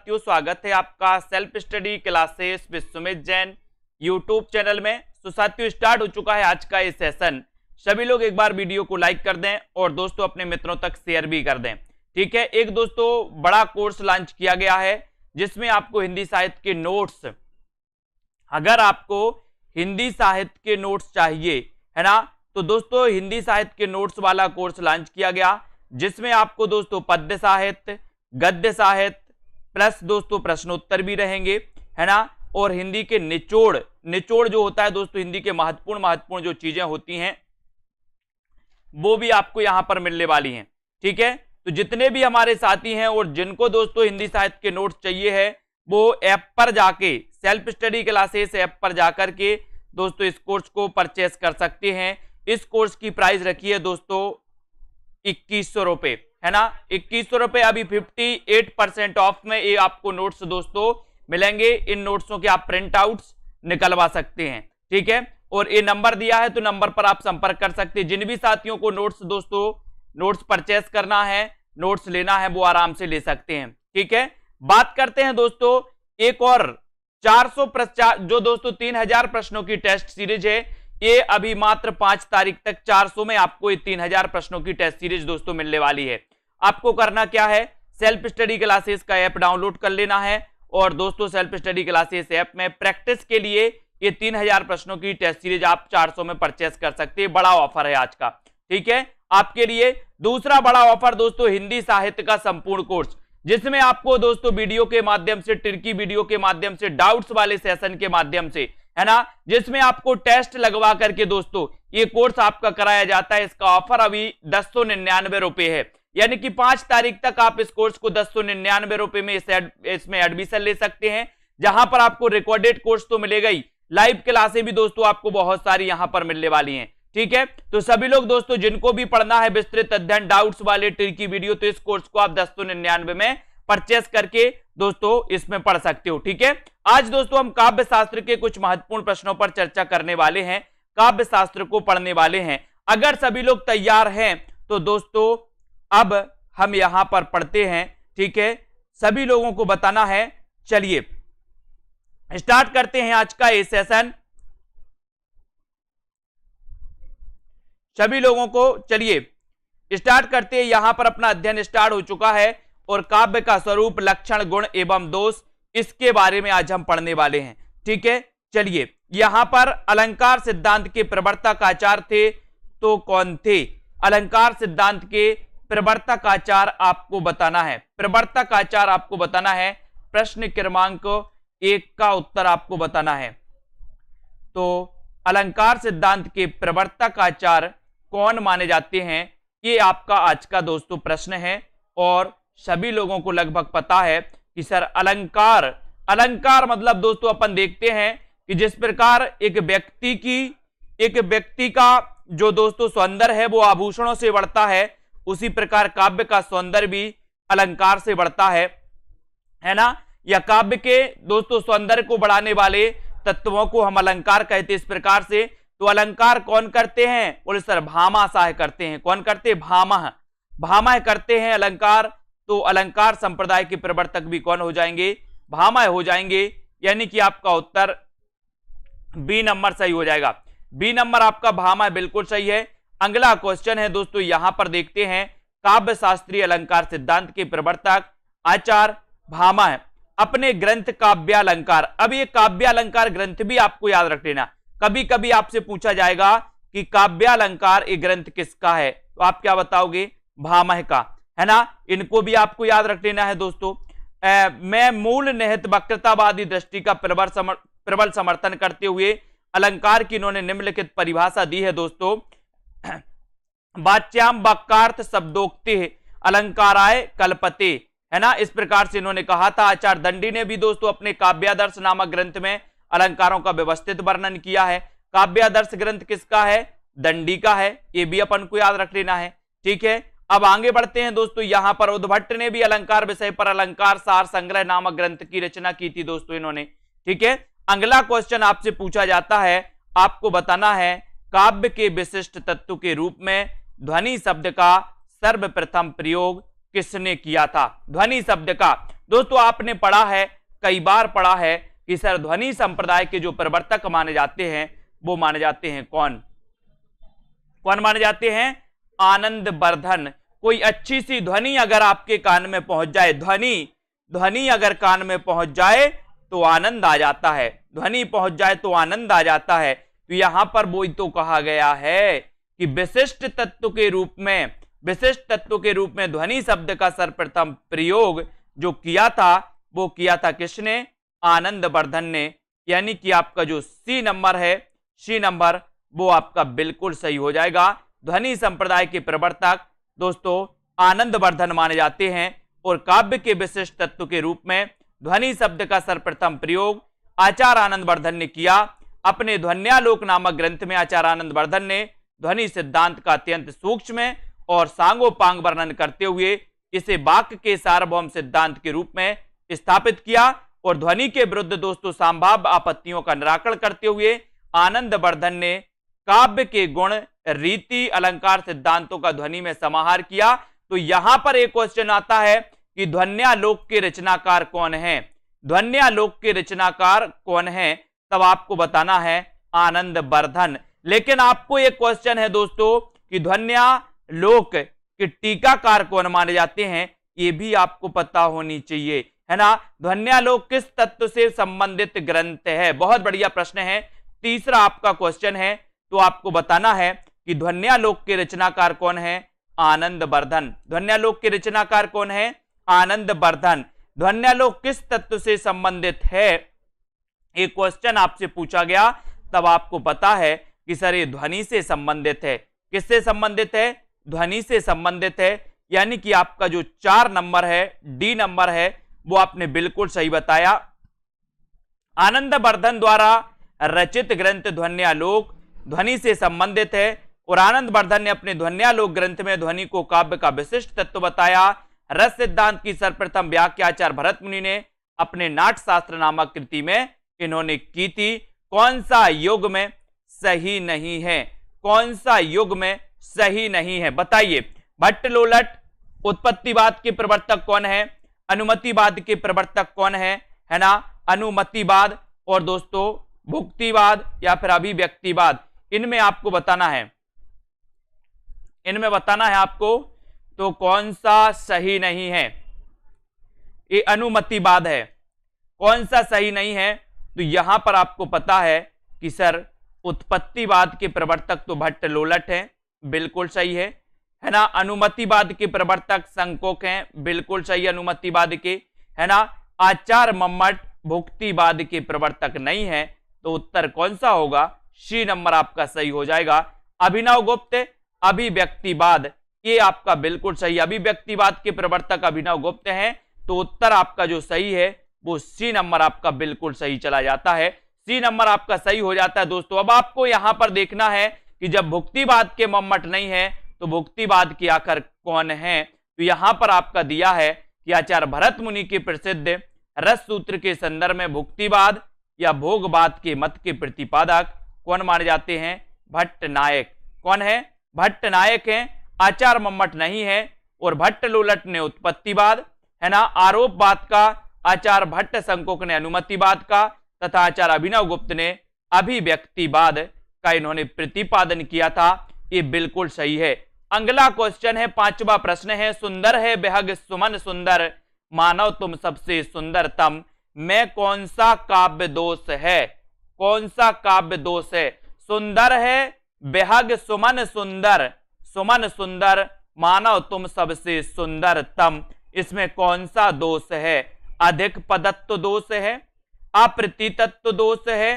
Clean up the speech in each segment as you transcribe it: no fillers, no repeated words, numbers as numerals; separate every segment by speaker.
Speaker 1: साथियों, स्वागत है आपका self study classes with Sumit Jain YouTube channel में। तो साथियों, स्टार्ट हो चुका है आज का ये सेशन। सभी लोग एक बार वीडियो को लाइक कर दें और दोस्तों अपने मित्रों तक शेयर भी कर दें। ठीक है, एक दोस्तों बड़ा कोर्स लॉन्च किया गया है जिसमें आपको हिंदी साहित्य के नोट्स, अगर आपको हिंदी साहित्य के नोट्स चाहिए है ना, तो दोस्तों हिंदी साहित्य के नोट्स वाला कोर्स लॉन्च किया गया जिसमें आपको दोस्तों पद्य साहित्य, गद्य साहित्य प्लस दोस्तों प्रश्नोत्तर भी रहेंगे है ना, और हिंदी के निचोड़ जो होता है दोस्तों, हिंदी के महत्वपूर्ण जो चीजें होती हैं वो भी आपको यहां पर मिलने वाली हैं। ठीक है, तो जितने भी हमारे साथी हैं और जिनको दोस्तों हिंदी साहित्य के नोट्स चाहिए है वो ऐप पर जाके, सेल्फ स्टडी क्लासेस ऐप पर जाकर के दोस्तों इस कोर्स को परचेस कर सकते हैं। इस कोर्स की प्राइस रखी है दोस्तों 2100 रुपए है ना, 2100 रुपए। अभी 58% ऑफ में ये आपको नोट्स दोस्तों मिलेंगे। इन नोट्सों के आप प्रिंट आउट्स निकलवा सकते हैं। ठीक है, और ये नंबर दिया है तो नंबर पर आप संपर्क कर सकते हैं। जिन भी साथियों को नोट्स परचेस करना है, नोट्स लेना है, वो आराम से ले सकते हैं। ठीक है, बात करते हैं दोस्तों एक और 400 जो दोस्तों 3000 प्रश्नों की टेस्ट सीरीज है, ये अभी मात्र 5 तारीख तक 400 में आपको ये 3000 प्रश्नों की टेस्ट सीरीज दोस्तों मिलने वाली है। आपको करना क्या है, सेल्फ स्टडी क्लासेस का ऐप डाउनलोड कर लेना है और दोस्तों सेल्फ स्टडी क्लासेस ऐप में प्रैक्टिस के लिए ये 3000 प्रश्नों की टेस्ट सीरीज आप 400 में परचेस कर सकते हैं। बड़ा ऑफर है आज का। ठीक है, आपके लिए दूसरा बड़ा ऑफर दोस्तों हिंदी साहित्य का संपूर्ण कोर्स, जिसमें आपको दोस्तों वीडियो के माध्यम से, ट्रिकी वीडियो के माध्यम से, डाउट्स वाले सेशन के माध्यम से है ना, जिसमें आपको टेस्ट लगवा करके दोस्तों ये कोर्स आपका कराया जाता है। इसका ऑफर अभी 1099 रुपए है, यानी कि 5 तारीख तक आप इस कोर्स को 1099 रुपए में इसमें एडमिशन ले सकते हैं, जहां पर आपको रिकॉर्डेड कोर्स तो मिलेगा ही, लाइव क्लासें भी दोस्तों आपको बहुत सारी यहां पर मिलने वाली हैं। ठीक है, तो सभी लोग दोस्तों जिनको भी पढ़ना है विस्तृत अध्ययन, डाउट्स वाले ट्रिकी वीडियो, तो इस कोर्स को आप 1099 में परचेस करके दोस्तों इसमें पढ़ सकते हो। ठीक है, आज दोस्तों हम काव्य शास्त्र के कुछ महत्वपूर्ण प्रश्नों पर चर्चा करने वाले हैं, काव्य शास्त्र को पढ़ने वाले हैं। अगर सभी लोग तैयार हैं तो दोस्तों अब हम यहां पर पढ़ते हैं। ठीक है, सभी लोगों को बताना है। चलिए स्टार्ट करते हैं आज का ये सेशन। सभी लोगों को चलिए स्टार्ट करते हैं। यहां पर अपना अध्ययन स्टार्ट हो चुका है और काव्य का स्वरूप, लक्षण, गुण एवं दोष, इसके बारे में आज हम पढ़ने वाले हैं। ठीक है, चलिए यहां पर अलंकार सिद्धांत के प्रवर्तक आचार्य थे तो कौन थे? अलंकार सिद्धांत के प्रवर्तक आचार्य आपको बताना है। प्रवर्तक आचार्य आपको बताना है। प्रश्न क्रमांक 1 का उत्तर आपको बताना है। तो अलंकार सिद्धांत के प्रवर्तक आचार्य कौन माने जाते हैं, ये आपका आज का दोस्तों प्रश्न है। और सभी लोगों को लगभग पता है कि सर अलंकार मतलब दोस्तों अपन देखते हैं कि जिस प्रकार एक व्यक्ति का जो दोस्तों सौंदर्य है वो आभूषणों से बढ़ता है, उसी प्रकार काव्य का सौंदर्य भी अलंकार से बढ़ता है ना। या काव्य के दोस्तों सौंदर्य को बढ़ाने वाले तत्वों को हम अलंकार कहते हैं। इस प्रकार से तो अलंकार कौन करते हैं? बोले सर भामाशाह करते हैं। कौन करते हैं? भामह करते हैं अलंकार। तो अलंकार संप्रदाय के प्रवर्तक भी कौन हो जाएंगे? भामह हो जाएंगे। यानी कि आपका उत्तर बी नंबर सही हो जाएगा। बी नंबर आपका भामह बिल्कुल सही है। अगला क्वेश्चन है दोस्तों, यहां पर देखते हैं। काव्य शास्त्रीय अलंकार सिद्धांत के प्रवर्तक आचार्य भामह अपने ग्रंथ काव्यालंकार, अब ये काव्यालंकार ग्रंथ भी आपको याद रख लेना। कभी कभी आपसे पूछा जाएगा कि काव्यालंकार ये ग्रंथ किसका है, तो आप क्या बताओगे? भामह का, है ना। इनको भी आपको याद रख लेना है दोस्तों। मैं मूल निहित वक्रतावादी दृष्टि का प्रबल समर्थन करते हुए अलंकार की इन्होंने निम्नलिखित परिभाषा दी है दोस्तों। वाच्याम वाक्यार्थ शब्दोक्ति अलंकाराय कल्पते, है ना। इस प्रकार से इन्होंने कहा था। आचार्य दंडी ने भी दोस्तों अपने काव्यादर्श नामक ग्रंथ में अलंकारों का व्यवस्थित वर्णन किया है। काव्यादर्श ग्रंथ किसका है? दंडी का है। ये भी अपन को याद रख लेना है। ठीक है, अब आगे बढ़ते हैं दोस्तों। यहां पर उद्भट्ट ने भी अलंकार विषय पर अलंकार सार संग्रह नामक ग्रंथ की रचना की थी दोस्तों इन्होंने। ठीक है, अगला क्वेश्चन आपसे पूछा जाता है, आपको बताना है काव्य के विशिष्ट तत्व के रूप में ध्वनि शब्द का सर्वप्रथम प्रयोग किसने किया था? ध्वनि शब्द का, दोस्तों आपने पढ़ा है, कई बार पढ़ा है कि सर ध्वनि संप्रदाय के जो प्रवर्तक माने जाते हैं वो माने जाते हैं कौन माने जाते हैं? आनंदवर्धन। कोई अच्छी सी ध्वनि अगर आपके कान में पहुंच जाए, ध्वनि अगर कान में पहुंच जाए तो आनंद आ जाता है, ध्वनि पहुंच जाए तो आनंद आ जाता है। तो यहां पर वो तो कहा गया है कि विशिष्ट तत्व के रूप में ध्वनि शब्द का सर्वप्रथम प्रयोग जो किया था वो किया था किसने? आनंदवर्धन ने। यानी कि आपका जो सी नंबर वो आपका बिल्कुल सही हो जाएगा। ध्वनि संप्रदाय के प्रवर्तक दोस्तों आनंदवर्धन माने जाते हैं और काव्य के विशिष्ट तत्व के रूप में ध्वनि शब्द का सर्वप्रथम प्रयोग आचार्य आनंदवर्धन ने किया। अपने ध्वन्यालोक नामक ग्रंथ में आचार्य आनंदवर्धन ने ध्वनि सिद्धांत का अत्यंत सूक्ष्म और सांगोपांग वर्णन करते हुए इसे वाक्य के सार्वभौम सिद्धांत के रूप में स्थापित किया और ध्वनि के विरुद्ध दोस्तों संभाव्य आपत्तियों का निराकरण करते हुए आनंदवर्धन ने काव्य के गुण, रीति, अलंकार सिद्धांतों का ध्वनि में समाहार किया। तो यहां पर एक क्वेश्चन आता है कि ध्वन्यालोक के रचनाकार कौन है? ध्वन्यालोक के रचनाकार कौन है? तब आपको बताना है आनंदवर्धन। लेकिन आपको एक क्वेश्चन है दोस्तों कि ध्वन्यालोक के टीकाकार कौन माने जाते हैं, ये भी आपको पता होनी चाहिए, है ना। ध्वन्यालोक किस तत्व से संबंधित ग्रंथ है? बहुत बढ़िया प्रश्न है। तीसरा आपका क्वेश्चन है तो आपको बताना है कि ध्वन्यालोक के रचनाकार कौन है? आनंदवर्धन। ध्वन्यालोक के रचनाकार कौन है? आनंदवर्धन। ध्वन्यालोक किस तत्व से संबंधित है? एक क्वेश्चन आपसे पूछा गया, तब आपको पता है कि सर ये ध्वनि से संबंधित है। किससे संबंधित है? ध्वनि से संबंधित है। यानी कि आपका जो 4 नंबर है, डी नंबर है, वो आपने बिल्कुल सही बताया। आनंदवर्धन द्वारा रचित ग्रंथ ध्वन्यालोक ध्वनि से संबंधित है और आनंदवर्धन ने अपने ध्वन्यालोक ग्रंथ में ध्वनि को काव्य का विशिष्ट तत्व बताया। रस सिद्धांत की सर्वप्रथम व्याख्या आचार्य भरत मुनि ने अपने नाट्यशास्त्र नामक कृति में इन्होंने की थी। कौन सा युग में सही नहीं है? कौन सा युग में सही नहीं है बताइए? भट्टलोलट उत्पत्तिवाद के प्रवर्तक कौन है? अनुमतिवाद के प्रवर्तक कौन है ना। अनुमतिवाद और दोस्तों भुक्तिवाद या फिर अभिव्यक्तिवाद, इनमें आपको बताना है, इनमें बताना है आपको तो कौन सा सही नहीं है। ये अनुमतिवाद है। कौन सा सही नहीं है? तो यहां पर आपको पता है कि सर उत्पत्तिवाद के प्रवर्तक तो भट्टलोलट हैं, बिल्कुल सही है ना। अनुमतिवाद के प्रवर्तक संकोक हैं, बिल्कुल सही अनुमतिवाद के, है ना। आचार्य मम्मट भुक्तिवाद के प्रवर्तक नहीं है, तो उत्तर कौन सा होगा? सी नंबर आपका सही हो जाएगा। अभिनव गुप्त अभिव्यक्तिवाद, ये आपका बिल्कुल सही, अभिव्यक्तिवाद के प्रवर्तक अभिनव गुप्त हैं, तो उत्तर आपका जो सही है वो सी नंबर आपका बिल्कुल सही चला जाता है। सी नंबर आपका सही हो जाता है दोस्तों। अब आपको यहां पर देखना है कि जब भुक्तिवाद के मम्मट नहीं है तो भुक्तिवाद के आखिर कौन है? तो यहां पर आपका दिया है कि आचार्य भरत मुनि के प्रसिद्ध रस सूत्र के संदर्भ में भुक्तिवाद या भोगवाद के मत के प्रतिपादक कौन माने जाते हैं? भट्टनायक। कौन है? भट्टनायक हैं। आचार्य मम्मट नहीं है और भट्टलोलट ने उत्पत्तिवाद, है ना, आरोपवाद का, आचार्य भट्ट संकोक ने अनुमतिवाद का तथा आचार्य अभिनव गुप्त ने अभिव्यक्तिवाद का इन्होंने प्रतिपादन किया था। ये बिल्कुल सही है। अगला क्वेश्चन है, 5वां प्रश्न है, सुंदर है बेहग सुमन सुंदर, मानव तुम सबसे सुंदरतम, में कौन सा काव्य दोष है? कौन सा काव्य दोष है? सुंदर है बेहग सुमन सुंदर, सुमन सुंदर, मानव तुम सबसे सुंदरतम, इसमें कौन सा दोष है? अधिक पदत्व दोष है, अप्रतीतत्व दोष है,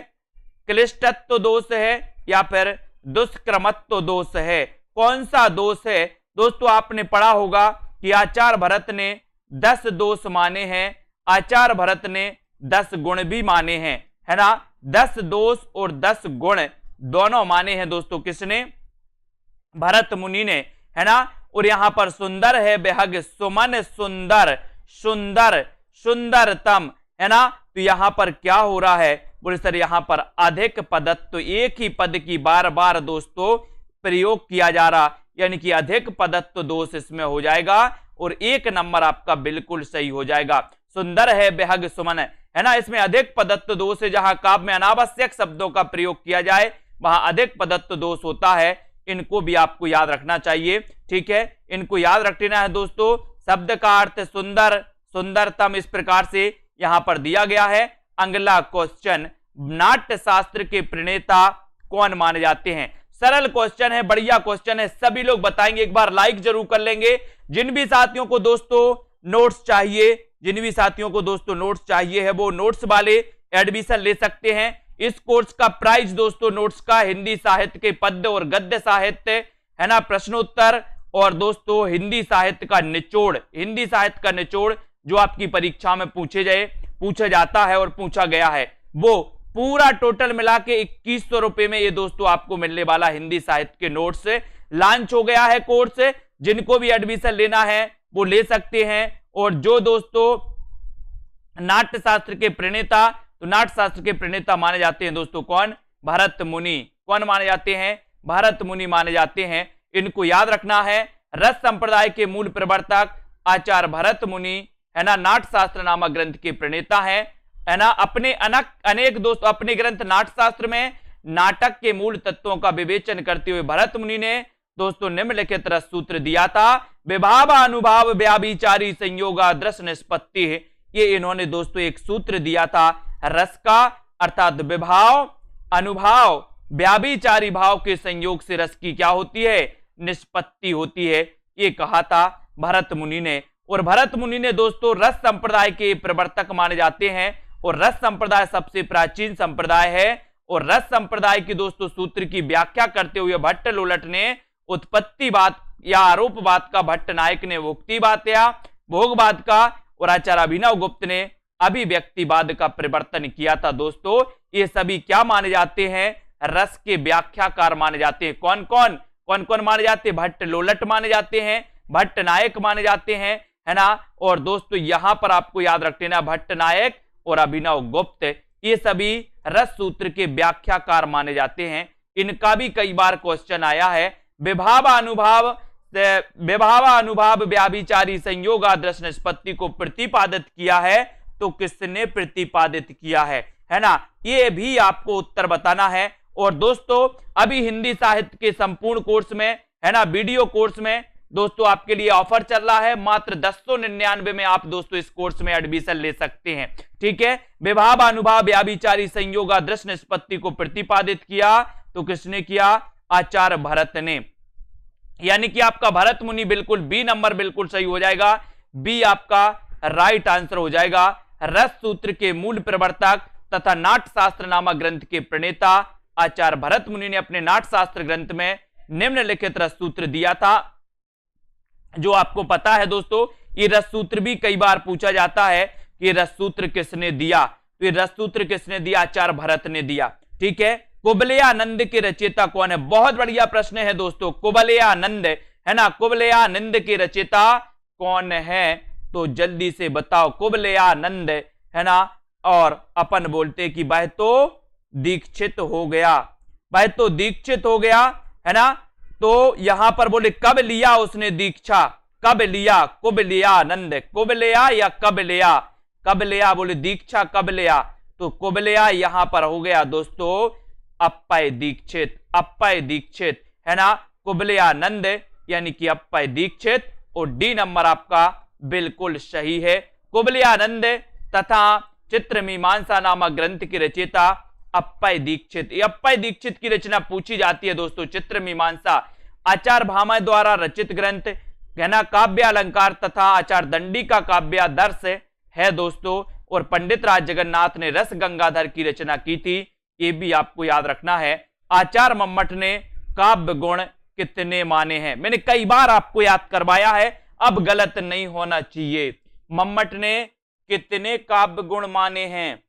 Speaker 1: क्लिष्टत्व दोष है या फिर दुष्क्रमत्व दोष है? कौन सा दोष है? दोस्तों आपने पढ़ा होगा कि आचार्य भरत ने 10 दोष माने हैं, आचार्य भरत ने 10 गुण भी माने हैं, है ना। 10 दोष और 10 गुण दोनों माने हैं दोस्तों, किसने? भरत मुनि ने, है ना। और यहां पर सुंदर है बेहग सुमन सुंदर, सुंदर सुंदरतम, है ना। तो यहां पर क्या हो रहा है? बोले सर यहां पर अधिक पदत्व, तो एक ही पद की बार बार दोस्तों प्रयोग किया जा रहा, यानी कि अधिक पदत्व दोष इसमें हो जाएगा और 1 नंबर आपका बिल्कुल सही हो जाएगा। सुंदर है बेहग सुमन, है ना। इसमें अधिक पदत्व दोष है, जहां काव्य में अनावश्यक शब्दों का प्रयोग किया जाए वहां अधिक पदत्व दोष होता है। इनको भी आपको याद रखना चाहिए, ठीक है, इनको याद रखना है दोस्तों। शब्द का अर्थ सुंदर, सुंदरतम, इस प्रकार से यहां पर दिया गया है। अगला क्वेश्चन, नाट्य शास्त्र के प्रणेता कौन माने जाते हैं? सरल क्वेश्चन है, बढ़िया क्वेश्चन है, सभी लोग बताएंगे। एक बार लाइक जरूर कर लेंगे। जिन भी साथियों को दोस्तों नोट्स चाहिए, जिन भी साथियों को दोस्तों नोट्स चाहिए है, वो नोट्स वाले एडमिशन ले सकते हैं। इस कोर्स का प्राइस दोस्तों, नोट्स का हिंदी साहित्य के पद्य और गद्य साहित्य, है ना, प्रश्नोत्तर, और दोस्तों हिंदी साहित्य का निचोड़, हिंदी साहित्य का निचोड़ जो आपकी परीक्षा में पूछा जाता है और पूछा गया है, वो पूरा टोटल मिला के 2100 रुपए में ये दोस्तों आपको मिलने वाला हिंदी साहित्य के नोट्स लॉन्च हो गया है कोर्स। जिनको भी एडमिशन लेना है वो ले सकते हैं। और जो दोस्तों नाट्य शास्त्र के प्रणेता, तो नाट्य शास्त्र के प्रणेता माने जाते हैं दोस्तों कौन? भरत मुनि। कौन माने जाते हैं? भरत मुनि माने जाते हैं। इनको याद रखना है। रस संप्रदाय के मूल प्रवर्तक आचार्य भरत मुनि, है ना, नाट्य शास्त्र नामक ग्रंथ के प्रणेता है ना। अपने अनेक दोस्तों अपने ग्रंथ नाट्यशास्त्र में नाटक के मूल तत्वों का विवेचन करते हुए भरत मुनि ने दोस्तों निम्नलिखित रस सूत्र दिया था। विभाव अनुभाव व्याभिचारी संयोगा दृश्य निष्पत्ति, ये इन्होंने दोस्तों एक सूत्र दिया था रस का, अर्थात विभाव अनुभाव व्याभिचारी भाव के संयोग से रस की क्या होती है? निष्पत्ति होती है। ये कहा था भरत मुनि ने। और भरत मुनि ने दोस्तों रस संप्रदाय के प्रवर्तक माने जाते हैं। और रस संप्रदाय सबसे प्राचीन संप्रदाय है। और रस संप्रदाय की दोस्तों सूत्र की व्याख्या करते हुए भट्ट लोलट ने उत्पत्तिवाद या आरोपवाद का, भट्ट नायक ने मुक्तिवाद या भोगवाद का, और आचार्य अभिनव गुप्त ने अभिव्यक्तिवाद का प्रवर्तन किया था। दोस्तों ये सभी क्या माने जाते हैं? रस के व्याख्याकार माने जाते हैं। कौन कौन माने जाते हैं? भट्ट लोलट माने जाते हैं, भट्ट नायक माने जाते हैं, है ना। और दोस्तों यहां पर आपको याद रख लेना, भट्ट नायक और अभिनव गुप्त, ये सभी रस सूत्र के व्याख्याकार माने जाते हैं। इनका भी कई बार क्वेश्चन आया है। विभाव अनुभाव व्याभिचारी संयोग आदर्श निष्पत्ति को प्रतिपादित किया है, तो किसने प्रतिपादित किया है ना, ये भी आपको उत्तर बताना है। और दोस्तों अभी हिंदी साहित्य के संपूर्ण कोर्स में, है ना, वीडियो कोर्स में दोस्तों आपके लिए ऑफर चल रहा है। मात्र 1099 में आप दोस्तों इस कोर्स में एडमिशन ले सकते हैं, ठीक है। विभाव अनुभाव व्याभिचारी संयोग दृश्य निष्पत्ति को प्रतिपादित किया, तो किसने किया? आचार्य भरत ने। यानी कि आपका भरत मुनि बिल्कुल बी नंबर बिल्कुल सही हो जाएगा। बी आपका राइट आंसर हो जाएगा। रस सूत्र के मूल प्रवर्तक तथा नाट्यशास्त्र नामक ग्रंथ के प्रणेता आचार्य भरत मुनि ने अपने नाट्यशास्त्र ग्रंथ में निम्नलिखित रस सूत्र दिया था। जो आपको पता है दोस्तों, ये रस सूत्र भी कई बार पूछा जाता है कि रस सूत्र किसने दिया, तो ये रस सूत्र किसने दिया? आचार्य भरत ने दिया, ठीक है। कुबलयानंद के रचयिता कौन है? बहुत बढ़िया प्रश्न है दोस्तों। कुबलयानंद, है ना, कुबलयानंद के रचयिता कौन है? तो जल्दी से बताओ। कुबलयानंद, है ना। और अपन बोलते कि वह तो दीक्षित हो गया, वह तो दीक्षित हो गया, है ना। तो यहां पर बोले कब लिया उसने दीक्षा? कब लिया? कुबलयानंद, कुबलया या कब लिया? कब लिया बोले दीक्षा कब लिया? तो कुबलया यहां पर हो गया दोस्तों अप्पय दीक्षित, अप्पय दीक्षित, है ना। कुबलयानंद यानी कि अप्पय दीक्षित। और डी नंबर आपका बिल्कुल सही है। कुबलयानंद तथा चित्रमीमांसा नामक ग्रंथ की रचयिता अप्पय दीक्षित। अप्पय दीक्षित की रचना पूछी जाती है दोस्तों। चित्रमीमांसा आचार्य भामह द्वारा रचित ग्रंथ, है ना, काव्य अलंकार तथा आचार्य दंडी का काव्यादर्श है दोस्तों। और पंडित राज जगन्नाथ ने रस गंगाधर की रचना की थी, ये भी आपको याद रखना है। आचार्य मम्मट ने काव्य गुण कितने माने हैं? मैंने कई बार आपको याद करवाया है, अब गलत नहीं होना चाहिए। मम्मट ने कितने काव्य गुण माने हैं?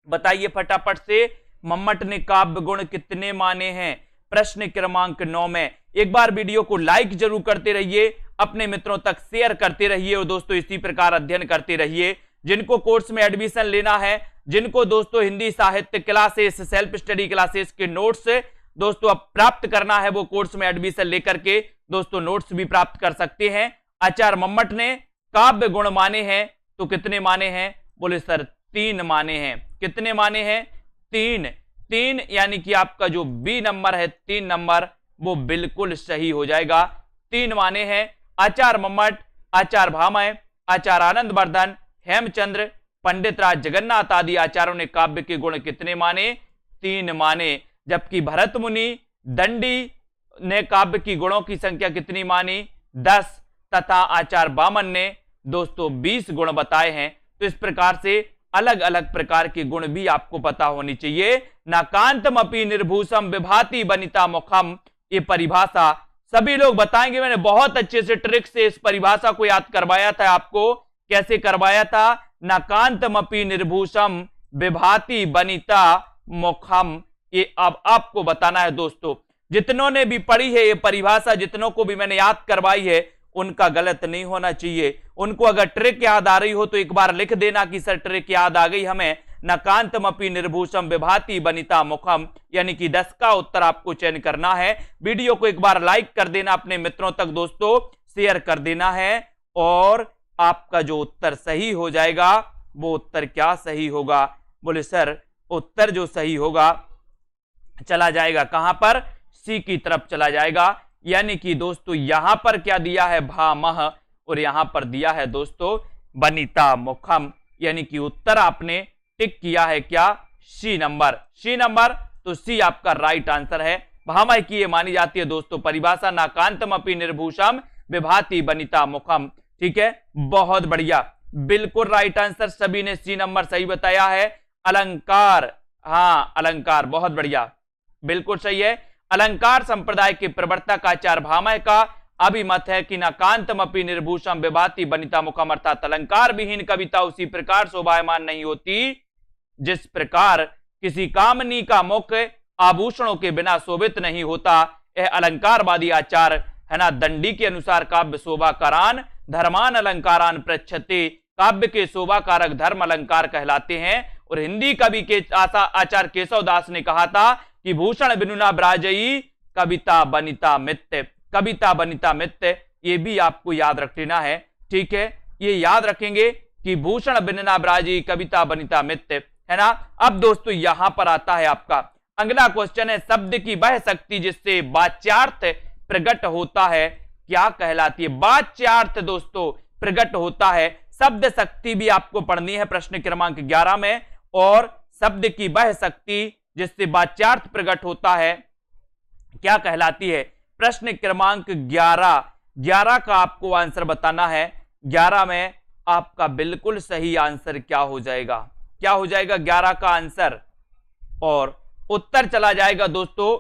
Speaker 1: बताइए फटाफट से। मम्मट ने काव्य गुण कितने माने हैं? प्रश्न क्रमांक 9 में। एक बार वीडियो को लाइक जरूर करते रहिए, अपने मित्रों तक शेयर करते रहिए और दोस्तों इसी प्रकार अध्ययन करते रहिए। जिनको कोर्स में एडमिशन लेना है, जिनको दोस्तों हिंदी साहित्य क्लासेस, सेल्फ स्टडी क्लासेस के नोट्स दोस्तों अब प्राप्त करना है, वो कोर्स में एडमिशन लेकर के दोस्तों नोट्स भी प्राप्त कर सकते हैं। आचार्य मम्मट ने काव्य गुण माने हैं तो कितने माने हैं? बोले सर 3 माने हैं। कितने माने हैं? 3। 3 यानी कि आपका जो बी नंबर है 3 नंबर वो बिल्कुल सही हो जाएगा। 3 माने हैं। आचार्य मम्मट, आचार्य भामय, आचार्य आनंद वर्धन, हेमचंद्र, पंडित राज जगन्नाथ आदि आचार्यों ने काव्य के गुण कितने माने? 3 माने। जबकि भरत मुनि, दंडी ने काव्य की गुणों की संख्या कितनी मानी? 10 तथा आचार्य वामन ने दोस्तों 20 गुण बताए हैं। तो इस प्रकार से अलग अलग प्रकार के गुण भी आपको पता होनी चाहिए। नाकांतम अपि निर्भूषम विभाति बनिता मुखम, ये परिभाषा सभी लोग बताएंगे। मैंने बहुत अच्छे से ट्रिक से इस परिभाषा को याद करवाया था आपको। कैसे करवाया था? नाकांतम अपि निर्भूषम विभाति बनिता मुखम, ये अब आपको बताना है दोस्तों। जितनों ने भी पढ़ी है ये परिभाषा, जितनों को भी मैंने याद करवाई है, उनका गलत नहीं होना चाहिए। उनको अगर ट्रिक याद आ रही हो तो एक बार लिख देना कि सर ट्रिक याद आ गई हमें। नकांतम अपि निर्भूषम विभाति बनिता मुखम, यानी कि 10 का उत्तर आपको चयन करना है। वीडियो को एक बार लाइक कर देना, अपने मित्रों तक दोस्तों शेयर कर देना है, और आपका जो उत्तर सही हो जाएगा वो उत्तर क्या सही होगा? बोले सर उत्तर जो सही होगा चला जाएगा कहां पर? सी की तरफ चला जाएगा। यानी कि दोस्तों यहां पर क्या दिया है? भामह, और यहां पर दिया है दोस्तों बनिता मुखम। यानी कि उत्तर आपने टिक किया है क्या? सी नंबर। सी नंबर, तो सी आपका राइट आंसर है। भामह की ये मानी जाती है दोस्तों परिभाषा, नाकांतम अपि निर्भूषम विभाति बनिता मुखम। ठीक है, बहुत बढ़िया, बिल्कुल राइट आंसर। सभी ने सी नंबर सही बताया है। अलंकार, हाँ अलंकार, बहुत बढ़िया, बिल्कुल सही है। अलंकार संप्रदाय के प्रवर्तक आचार्य भामह का अभिमत है कि नकांतम अपि निर्भूषम विभाति बनिता मुखम, अर्थात अलंकार विहीन कविता उसी प्रकार शोभायमान नहीं होती जिस प्रकार किसी कामनी का मुख आभूषणों के बिना शोभित नहीं होता। यह अलंकारवादी आचार्य है ना दंडी के अनुसार काव्य शोभाकारान धर्मान अलंकारान पृच्छते, काव्य के शोभाकारक धर्म अलंकार कहलाते हैं। और हिंदी कवि के आचार्य केशव दास ने कहा था कि भूषण बिनुना ब्राजई कविता बनिता मित्य, कविता बनिता मित्य, ये भी आपको याद रख लेना है। ठीक है, ये याद रखेंगे कि भूषण बिनुना ब्राजई कविता बनिता मित्य, है ना। अब दोस्तों यहां पर आता है आपका अगला क्वेश्चन है, शब्द की वह शक्ति जिससे वाच्यार्थ प्रकट होता है क्या कहलाती है? वाच्यार्थ दोस्तों प्रकट होता है। शब्द शक्ति भी आपको पढ़नी है प्रश्न क्रमांक 11 में, और शब्द की वह शक्ति जिससे वाच्यार्थ प्रकट होता है क्या कहलाती है? प्रश्न क्रमांक 11 का आपको आंसर बताना है। 11 में आपका बिल्कुल सही आंसर क्या हो जाएगा? क्या हो जाएगा 11 का आंसर? और उत्तर चला जाएगा दोस्तों,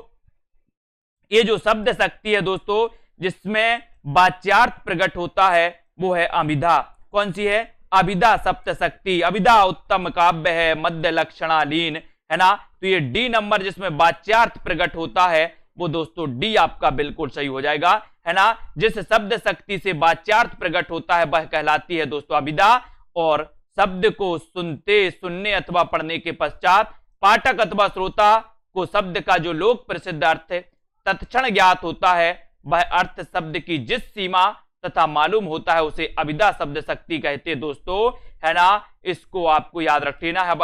Speaker 1: ये जो शब्द शक्ति है दोस्तों जिसमें वाच्यार्थ प्रकट होता है वो है अभिधा। कौन सी है? अभिधा सप्त शक्ति। अभिधा उत्तम काव्य है, मध्य लक्षणालीन, है ना। तो ये डी नंबर जिसमें वाच्यार्थ प्रकट होता है वो दोस्तों डी आपका बिल्कुल सही हो जाएगा, है ना। जिस शब्द शक्ति से वाच्यार्थ प्रकट होता है वह कहलाती है दोस्तों अभिधा। और शब्द को सुनने अथवा पढ़ने के पश्चात पाठक अथवा श्रोता को शब्द का जो लोक प्रसिद्ध अर्थ तत्क्षण ज्ञात होता है वह अर्थ शब्द की जिस सीमा तथा मालूम होता है उसे अभिधा शब्द शक्ति कहते हैं दोस्तों, है ना। इसको आपको याद रख लेना है।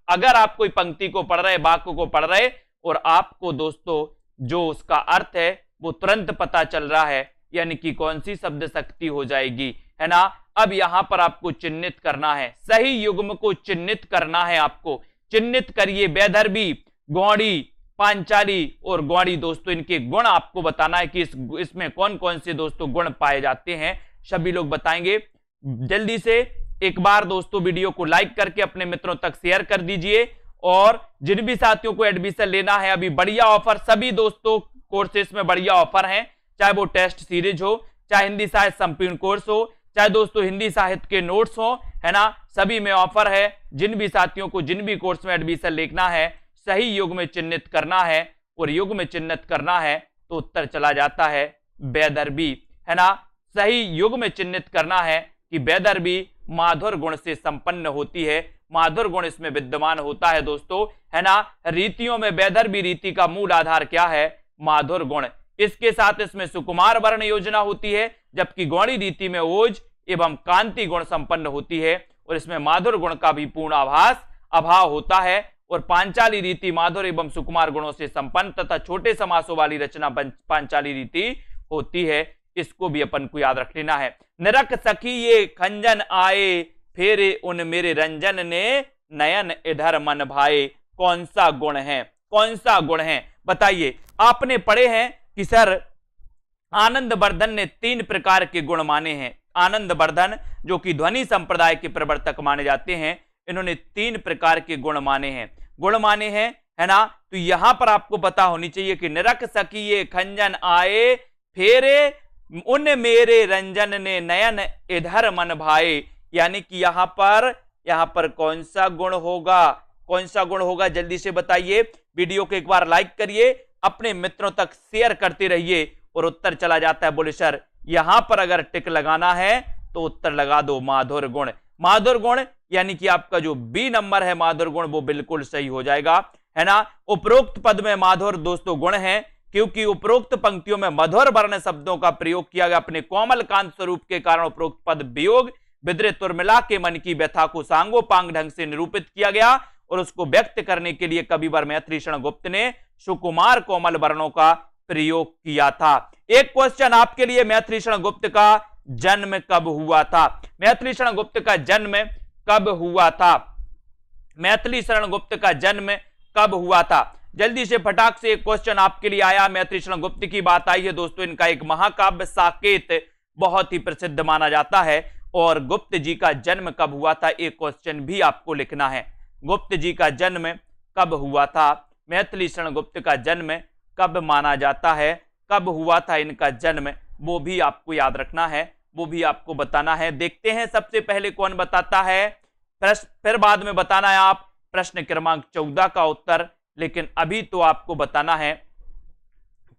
Speaker 1: अगर आप कोई पंक्ति को पढ़ रहे, वाक्य को पढ़ रहे और आपको दोस्तों जो उसका अर्थ है वो तुरंत पता चल रहा है, यानी कि कौन सी शब्द शक्ति हो जाएगी, है ना। अब यहां पर आपको चिन्हित करना है, सही युग्म को चिन्हित करना है आपको। चिन्हित करिए, वैदर्भी, गौड़ी, पांचाली और गौड़ी दोस्तों, इनके गुण आपको बताना है कि इसमें कौन कौन से दोस्तों गुण पाए जाते हैं, सभी लोग बताएंगे। जल्दी से एक बार दोस्तों वीडियो को लाइक करके अपने मित्रों तक शेयर कर दीजिए। और जिन भी साथियों को एडमिशन लेना है, अभी बढ़िया ऑफर, सभी दोस्तों कोर्सेस में बढ़िया ऑफर हैं, चाहे वो टेस्ट सीरीज हो, चाहे हिंदी साहित्य संपूर्ण कोर्स हो, चाहे दोस्तों हिंदी साहित्य के नोट्स हो, है ना, सभी में ऑफर है। जिन भी साथियों को जिन भी कोर्स में एडमिशन लेना है सही युग में चिन्हित करना है, और युग में चिन्हित करना है तो उत्तर चला जाता है वैदर्भी, है ना। सही युग में चिन्हित करना है कि वैदर्भी माधुर गुण से संपन्न होती है, माधुर गुण इसमें विद्यमान होता है दोस्तों, है ना। रीतियों में वैदर्भी रीति का मूल आधार क्या है? माधुर गुण। इसके साथ इसमें सुकुमार वर्ण योजना होती है, जबकि गौड़ी रीति में ओज, एवं कांति गुण संपन्न होती है और इसमें माधुर गुण का भी पूर्ण अभाव होता है और पांचाली रीति माधुर एवं सुकुमार गुणों से संपन्न तथा छोटे समासों वाली रचना पांचाली रीति होती है। इसको भी अपन को याद रख लेना है। निरख सखी ये खंजन आए, फेरे उन मेरे रंजन ने, नयन इधर मन भाए। कौन सा गुण है, कौन सा गुण है बताइए। आपने पढ़े हैं कि सर आनंदवर्धन ने 3 प्रकार के गुण माने हैं। आनंदवर्धन जो कि ध्वनि संप्रदाय के प्रवर्तक माने जाते हैं, इन्होंने 3 प्रकार के गुण माने हैं, है ना। तो यहां पर आपको पता होनी चाहिए कि निरख सखी ये खंजन आए, फेरे उन मेरे रंजन ने, नयन इधर मन भाए। यानी कि यहां पर कौन सा गुण होगा, कौन सा गुण होगा, जल्दी से बताइए। वीडियो को एक बार लाइक करिए, अपने मित्रों तक शेयर करते रहिए। और उत्तर चला जाता है, बोले सर यहां पर अगर टिक लगाना है तो उत्तर लगा दो माधुर गुण। माधुर गुण यानी कि आपका जो बी नंबर है माधुर गुण वो बिल्कुल सही हो जाएगा, है ना। उपरोक्त पद में माधुर दोस्तों गुण है, क्योंकि उपरोक्त पंक्तियों में मधुर वर्ण शब्दों का प्रयोग किया गया। अपने कोमल कांत स्वरूप के कारण उपरोक्त पद वियोग विद्रित उर्मिला के मन की व्यथा को सांगोपांग ढंग से निरूपित किया गया और उसको व्यक्त करने के लिए कविवर मैथिली शरण गुप्त ने सुकुमार कोमल वर्णों का प्रयोग किया था। एक क्वेश्चन आपके लिए, मैथिली शरण गुप्त का जन्म कब हुआ था? मैथिली शरण गुप्त का जन्म कब हुआ था? मैथिली शरण गुप्त का जन्म कब हुआ था? जल्दी से फटाक से एक क्वेश्चन आपके लिए आया। मैथिली शरण गुप्त की बात आई है दोस्तों, इनका एक महाकाव्य साकेत बहुत ही प्रसिद्ध माना जाता है। और गुप्त जी का जन्म कब हुआ था, एक क्वेश्चन भी आपको लिखना है। गुप्त जी का जन्म कब हुआ था? मैथिली शरण गुप्त का जन्म कब माना जाता है, कब हुआ था इनका जन्म, वो भी आपको याद रखना है, वो भी आपको बताना है। देखते हैं सबसे पहले कौन बताता है, फिर बाद में बताना है आप प्रश्न क्रमांक 14 का उत्तर। लेकिन अभी तो आपको बताना है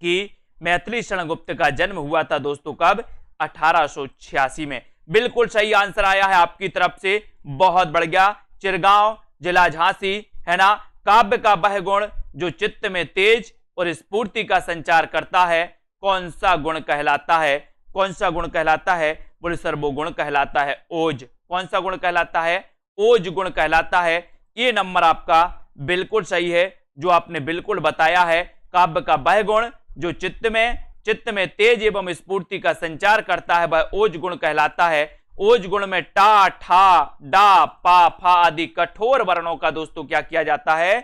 Speaker 1: कि मैथिली शरण गुप्त का जन्म हुआ था दोस्तों कब? 1886 में। बिल्कुल सही आंसर आया है आपकी तरफ से, बहुत बढ़िया। चिरगांव जिला झांसी, है ना। काव्य का वह गुण जो चित्त में तेज और स्फूर्ति का संचार करता है, कौन सा गुण कहलाता है? कौन सा गुण कहलाता है? बोले सर वो गुण कहलाता है ओज। कौन सा गुण कहलाता है? ओज गुण कहलाता है। ये नंबर आपका बिल्कुल सही है जो आपने बिल्कुल बताया है। काव्य का वह गुण जो चित्त में तेज एवं स्फूर्ति का संचार करता है, वह ओज गुण कहलाता है। ओज गुण में टा, ठा, डा, पा, फा आदि कठोर वर्णों का दोस्तों क्या किया जाता है?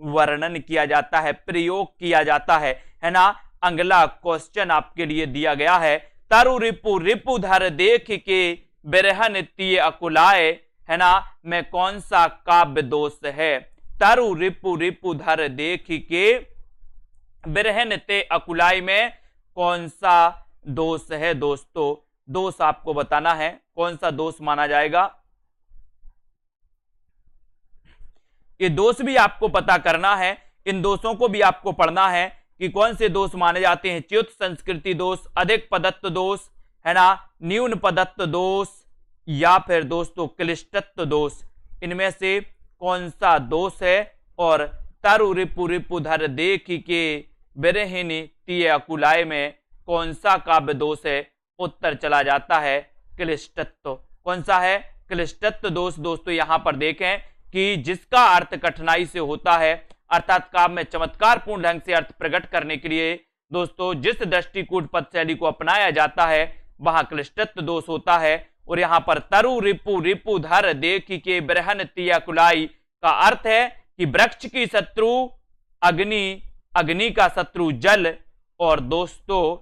Speaker 1: वर्णन किया जाता है, प्रयोग किया जाता है ना। अगला क्वेश्चन आपके लिए दिया गया है, तरु रिपु रिपुधर देख के बिरहन तिय अकुलाए, है ना, में कौन सा काव्य दोष है? तरु रिपु रिपुधर देख के बिरहन ते अकुलाए में कौन सा दोष है दोस्तों? दोष आपको बताना है, कौन सा दोष माना जाएगा। ये दोष भी आपको पता करना है, इन दोषों को भी आपको पढ़ना है कि कौन से दोष माने जाते हैं। च्युत संस्कृति दोष, अधिक पदत्व दोष, है ना, न्यून पदत्व दोष, या फिर दोस्तों क्लिष्टत्व दोष। इनमें से कौन सा दोष है? और तरु रिपु रिपुधर देख के बिरहिनी तिय अकुलाए में कौन सा काव्य दोष है? उत्तर चला जाता है क्लिष्टत्व। कौन सा है? क्लिष्टत्व दोष। दोस्तों यहां पर देखें कि जिसका अर्थ कठिनाई से होता है, अर्थात काव्य में चमत्कार पूर्ण ढंग से अर्थ प्रकट करने के लिए दोस्तों जिस दृष्टिकूट पद शैली को अपनाया जाता है वहां क्लिष्टत्व दोष होता है। और यहां पर तरु रिपु रिपुधर देख के बिरहन तिय अकुलाए का अर्थ है कि वृक्ष की शत्रु अग्नि, अग्नि का शत्रु जल, और दोस्तों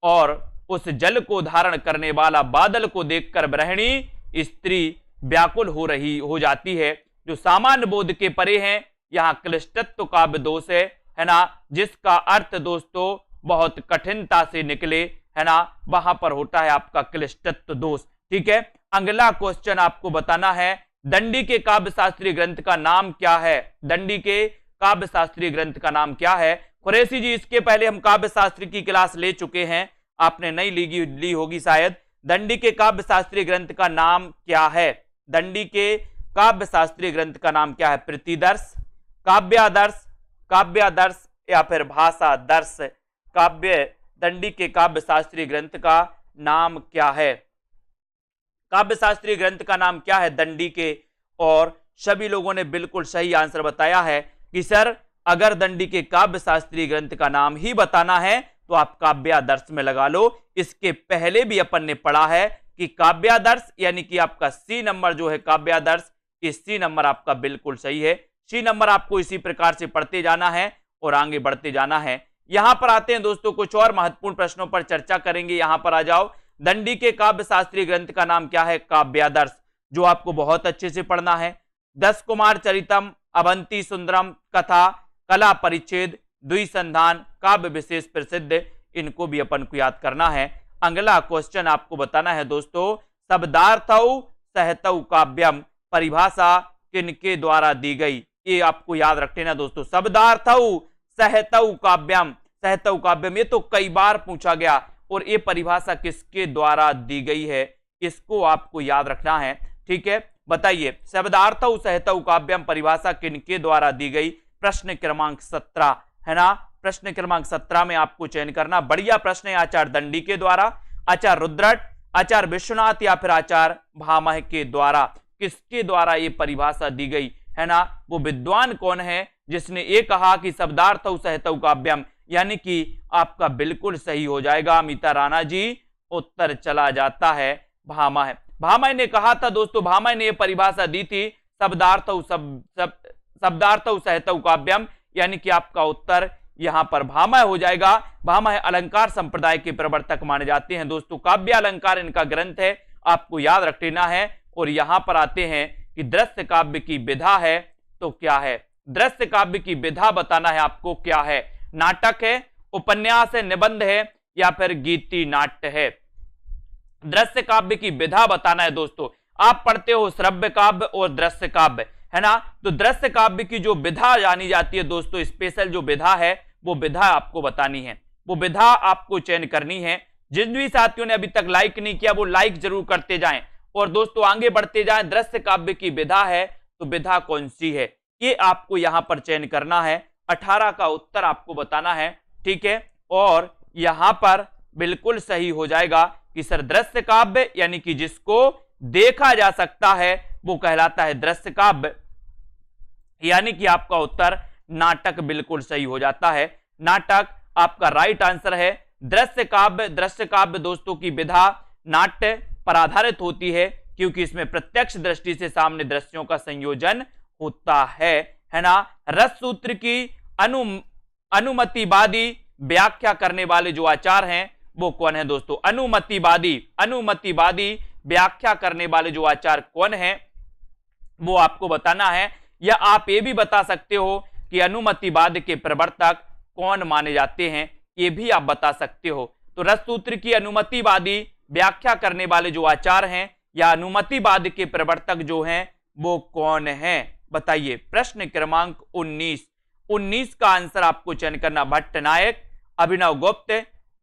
Speaker 1: और उस जल को धारण करने वाला बादल को देखकर गृहिणी स्त्री व्याकुल हो जाती है, जो सामान्य बोध के परे हैं। यहां क्लिष्टत्व काव्य दोष है ना, जिसका अर्थ दोस्तों बहुत कठिनता से निकले, है ना, वहां पर होता है आपका क्लिष्टत्व दोष। ठीक है, अगला क्वेश्चन आपको बताना है, दंडी के काव्य शास्त्रीय ग्रंथ का नाम क्या है? दंडी के काव्य शास्त्रीय ग्रंथ का नाम क्या है? कुरैशी जी, इसके पहले हम काव्य शास्त्र की क्लास ले चुके हैं, आपने नहीं ली होगी शायद। दंडी के काव्य शास्त्रीय ग्रंथ का नाम क्या है? दंडी के काव्य शास्त्रीय ग्रंथ का नाम क्या है? प्रतिदर्श, काव्यादर्श, काव्यादर्श या फिर भाषा दर्श। काव्य दंडी के काव्य शास्त्रीय ग्रंथ का नाम क्या है? काव्य शास्त्रीय ग्रंथ का नाम क्या है? दंडी के। और सभी लोगों ने बिल्कुल सही आंसर बताया है कि सर अगर दंडी के काव्य शास्त्रीय ग्रंथ का नाम ही बताना है तो आप काव्यादर्श में लगा लो। इसके पहले भी अपन ने पढ़ा है कि काव्यादर्श यानी कि आपका सी नंबर जो है काव्यादर्श, इस सी नंबर आपका बिल्कुल सही है। सी नंबर आपको इसी प्रकार से पढ़ते जाना है और आगे बढ़ते जाना है। यहां पर आते हैं दोस्तों, कुछ और महत्वपूर्ण प्रश्नों पर चर्चा करेंगे। यहां पर आ जाओ। दंडी के काव्य शास्त्रीय ग्रंथ का नाम क्या है? काव्यादर्श, जो आपको बहुत अच्छे से पढ़ना है। 10 कुमार चरितम, अवंती सुंदरम, कथा, कला परिच्छेद, द्विसंधान, काव्य विशेष प्रसिद्ध, इनको भी अपन को याद करना है। अगला क्वेश्चन आपको बताना है दोस्तों, शब्दार्थौ सहतौ काव्यम परिभाषा किनके द्वारा दी गई? ये आपको याद रख लेना दोस्तों। शब्दार्थौ सहतौ काव्यम, सहतौ काव्यम, ये तो कई बार पूछा गया। और ये परिभाषा किसके द्वारा दी गई है? इसको आपको याद रखना है। ठीक है, बताइए। शब्दार्थौ सहतौ काव्यम परिभाषा किनके द्वारा दी गई? प्रश्न क्रमांक 17 है ना। प्रश्न क्रमांक 17 में आपको चयन करना। बढ़िया प्रश्न है। आचार्य दंडी के द्वारा, आचार्य रुद्रट, आचार्य विश्वनाथ या फिर आचार्य भामह के द्वारा? किसके द्वारा ये परिभाषा दी गई है ना? वो विद्वान कौन है जिसने ये कहा कि शब्दार्थौ सहतौ काव्यम? यानी कि आपका बिल्कुल सही हो जाएगा अमिता राणा जी। उत्तर चला जाता है भामह। भामह ने कहा था दोस्तों, भामह ने यह परिभाषा दी थी शब्दार्थौ शब्दार्थौ सहतौ काव्यम, यानी कि आपका उत्तर यहां पर भामह हो जाएगा। भामह अलंकार संप्रदाय के प्रवर्तक माने जाते हैं दोस्तों। काव्य अलंकार इनका ग्रंथ है, आपको याद रख लेना है। और यहां पर आते हैं कि दृश्य काव्य की विधा है तो क्या है? दृश्य काव्य की विधा बताना है आपको क्या है? नाटक है, उपन्यास है, निबंध है या फिर गीति नाट्य है? दृश्य काव्य की विधा बताना है दोस्तों। आप पढ़ते हो श्रव्य काव्य और दृश्य काव्य, है ना। तो दृश्य काव्य की जो विधा जानी जाती है दोस्तों, स्पेशल जो विधा है वो विधा आपको बतानी है। वो विधा आपको चयन करनी है। जिन भी साथियों ने अभी तक लाइक नहीं किया वो लाइक जरूर करते जाएं और दोस्तों आगे बढ़ते जाएं। दृश्य काव्य की विधा है तो विधा कौन सी है ये आपको यहां पर चयन करना है। 18 का उत्तर आपको बताना है। ठीक है, और यहां पर बिल्कुल सही हो जाएगा कि सर दृश्य काव्य यानी कि जिसको देखा जा सकता है वो कहलाता है दृश्य काव्य, यानी कि आपका उत्तर नाटक बिल्कुल सही हो जाता है। नाटक आपका राइट आंसर है। दृश्य काव्य दोस्तों की विधा नाट्य पर आधारित होती है क्योंकि इसमें प्रत्यक्ष दृष्टि से सामने दृश्यों का संयोजन होता है ना। रस सूत्र की अनुमतिवादी व्याख्या करने वाले जो आचार्य हैं वो कौन है दोस्तों? अनुमतिवादी व्याख्या करने वाले जो आचार्य कौन है वो आपको बताना है। या आप ये भी बता सकते हो कि अनुमतिवाद के प्रवर्तक कौन माने जाते हैं, ये भी आप बता सकते हो। तो रस सूत्र की अनुमतिवादी व्याख्या करने वाले जो आचार्य हैं या अनुमतिवाद के प्रवर्तक जो हैं वो कौन है? बताइए। प्रश्न क्रमांक 19 का आंसर आपको चयन करना। भट्टनायक, अभिनव गुप्त,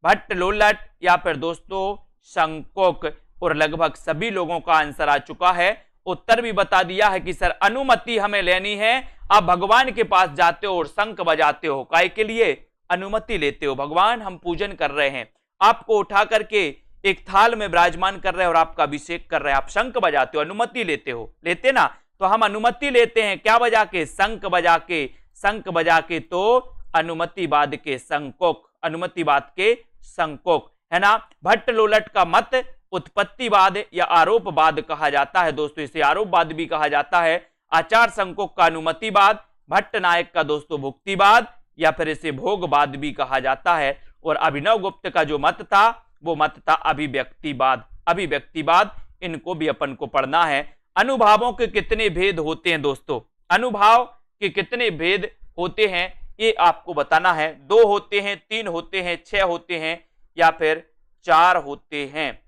Speaker 1: भट्टलोल्लट या फिर दोस्तों शंकोक। और लगभग सभी लोगों का आंसर आ चुका है। उत्तर भी बता दिया है कि सर अनुमति हमें लेनी है। आप भगवान के पास जाते हो और शंख बजाते हो, काय के लिए? अनुमति लेते हो। भगवान हम पूजन कर रहे हैं, आपको उठा करके एक थाल में विराजमान कर रहे हैं और आपका अभिषेक कर रहे हैं, आप शंख बजाते हो, अनुमति लेते हो, लेते ना। तो हम अनुमति लेते हैं क्या बजा के? शंख बजा के। शंख बजा के तो अनुमतिवाद के शंकोक, अनुमतिवाद के शंकोक, है ना। भट्टलोल्लट का मत उत्पत्तिवाद या आरोपवाद कहा जाता है दोस्तों, इसे आरोपवाद भी कहा जाता है। आचार्य शंकोक का अनुमतिवाद, भट्टनायक का दोस्तों भुक्तिवाद या फिर इसे भोगवाद भी कहा जाता है। और अभिनव गुप्त का जो मत था वो मत था अभिव्यक्तिवाद। अभिव्यक्तिवाद, इनको भी अपन को पढ़ना है। अनुभावों के कितने भेद होते हैं दोस्तों? अनुभाव के कितने भेद होते हैं ये आपको बताना है। 2 होते हैं, 3 होते हैं, 6 होते हैं या फिर 4 होते हैं?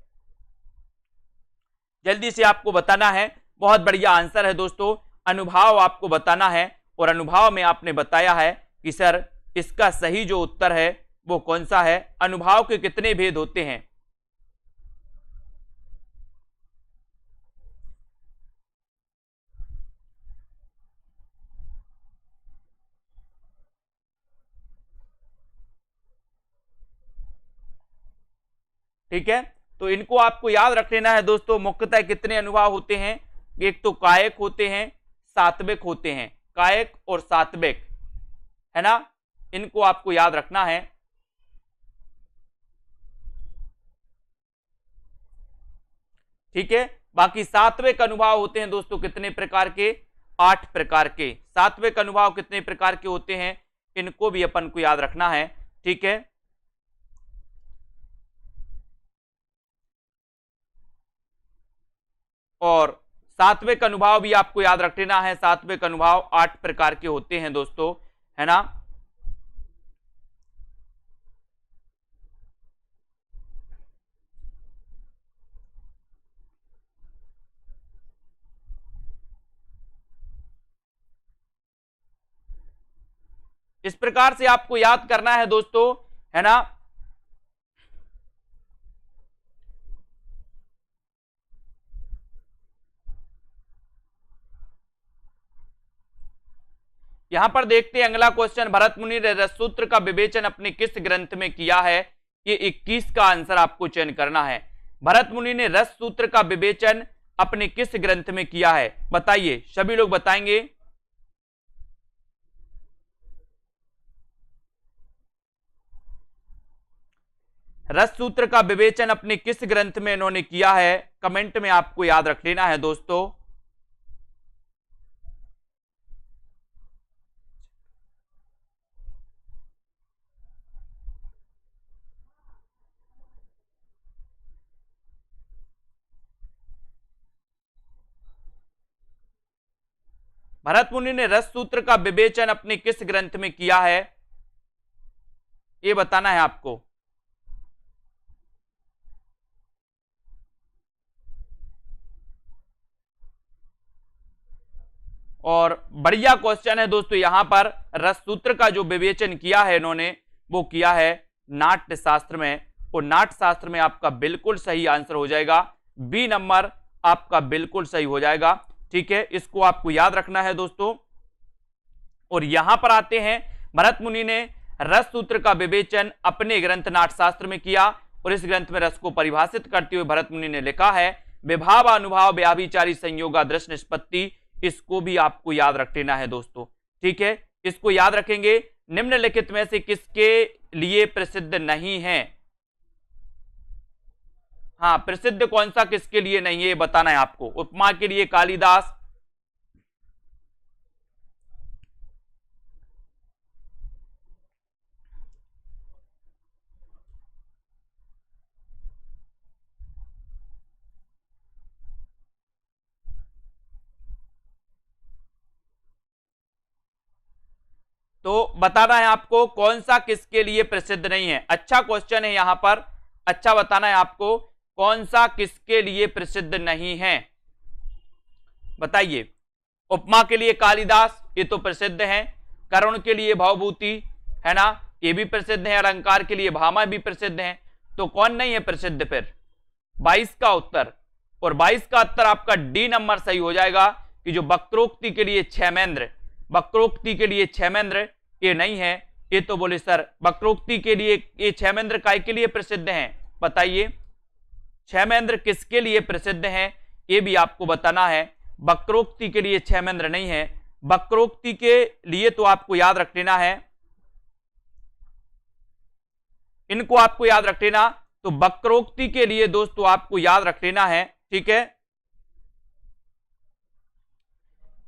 Speaker 1: जल्दी से आपको बताना है। बहुत बढ़िया आंसर है दोस्तों, अनुभाव आपको बताना है। और अनुभाव में आपने बताया है कि सर इसका सही जो उत्तर है वो कौन सा है? अनुभाव के कितने भेद होते हैं? ठीक है, तो इनको आपको याद रख लेना है दोस्तों। मुख्यतः कितने अनुभाव होते हैं? एक तो कायक होते हैं, सात्विक होते हैं, कायक और सात्विक, है ना, इनको आपको याद रखना है। ठीक है, बाकी सात्विक अनुभाव होते हैं दोस्तों कितने प्रकार के? 8 प्रकार के। सात्विक अनुभाव कितने प्रकार के होते हैं? इनको भी अपन को याद रखना है। ठीक है, और सात्विक अनुभाव भी आपको याद रख लेना है। सात्विक अनुभाव 8 प्रकार के होते हैं दोस्तों, है ना। इस प्रकार से आपको याद करना है दोस्तों, है ना। यहां पर देखते हैं अगला क्वेश्चन, भरत मुनि ने रस सूत्र का विवेचन अपने किस ग्रंथ में किया है? ये 21 का आंसर आपको चयन करना है। भरत मुनि ने रस सूत्र का विवेचन अपने किस ग्रंथ में किया है? बताइए, सभी लोग बताएंगे। रस सूत्र का विवेचन अपने किस ग्रंथ में इन्होंने किया है? कमेंट में आपको याद रख लेना है दोस्तों। भरत मुनि ने रस सूत्र का विवेचन अपने किस ग्रंथ में किया है? ये बताना है आपको। और बढ़िया क्वेश्चन है दोस्तों। यहां पर रस सूत्र का जो विवेचन किया है इन्होंने, वो किया है नाट्य शास्त्र में। और नाट्य शास्त्र में आपका बिल्कुल सही आंसर हो जाएगा, बी नंबर आपका बिल्कुल सही हो जाएगा। ठीक है, इसको आपको याद रखना है दोस्तों। और यहां पर आते हैं, भरत मुनि ने रस सूत्र का विवेचन अपने ग्रंथ नाट्यशास्त्र में किया, और इस ग्रंथ में रस को परिभाषित करते हुए भरत मुनि ने लिखा है विभाव अनुभाव व्याभिचारी संयोगा दृश्य निष्पत्ति। इसको भी आपको याद रख लेना है दोस्तों। ठीक है, इसको याद रखेंगे। निम्नलिखित में से किसके लिए प्रसिद्ध नहीं है? हाँ, प्रसिद्ध कौन सा किसके लिए नहीं है ये बताना है आपको। उपमा के लिए कालिदास, तो बताना है आपको कौन सा किसके लिए प्रसिद्ध नहीं है। अच्छा क्वेश्चन है यहां पर, अच्छा बताना है आपको कौन सा किसके लिए प्रसिद्ध नहीं है। बताइए। उपमा के लिए कालिदास, ये तो प्रसिद्ध है। करुण के लिए भवभूति, है ना, ये भी प्रसिद्ध है। अलंकार के लिए भामा भी प्रसिद्ध है। तो कौन नहीं है प्रसिद्ध फिर? 22 का उत्तर, और 22 का उत्तर आपका डी नंबर सही हो जाएगा कि जो वक्रोक्ति के लिए क्षेमेंद्र, वक्रोक्ति के लिए क्षेमेंद्र ये नहीं है। ये तो बोले सर वक्रोक्ति के लिए ये क्षेमेंद्र काय के लिए प्रसिद्ध हैं? बताइए, क्षेमेंद्र किसके लिए प्रसिद्ध हैं ये भी आपको बताना है। वक्रोक्ति के लिए क्षेमेंद्र नहीं है। वक्रोक्ति के लिए तो आपको याद रख लेना है, इनको आपको याद रख लेना। तो वक्रोक्ति के लिए दोस्तों आपको याद रख लेना है। ठीक है,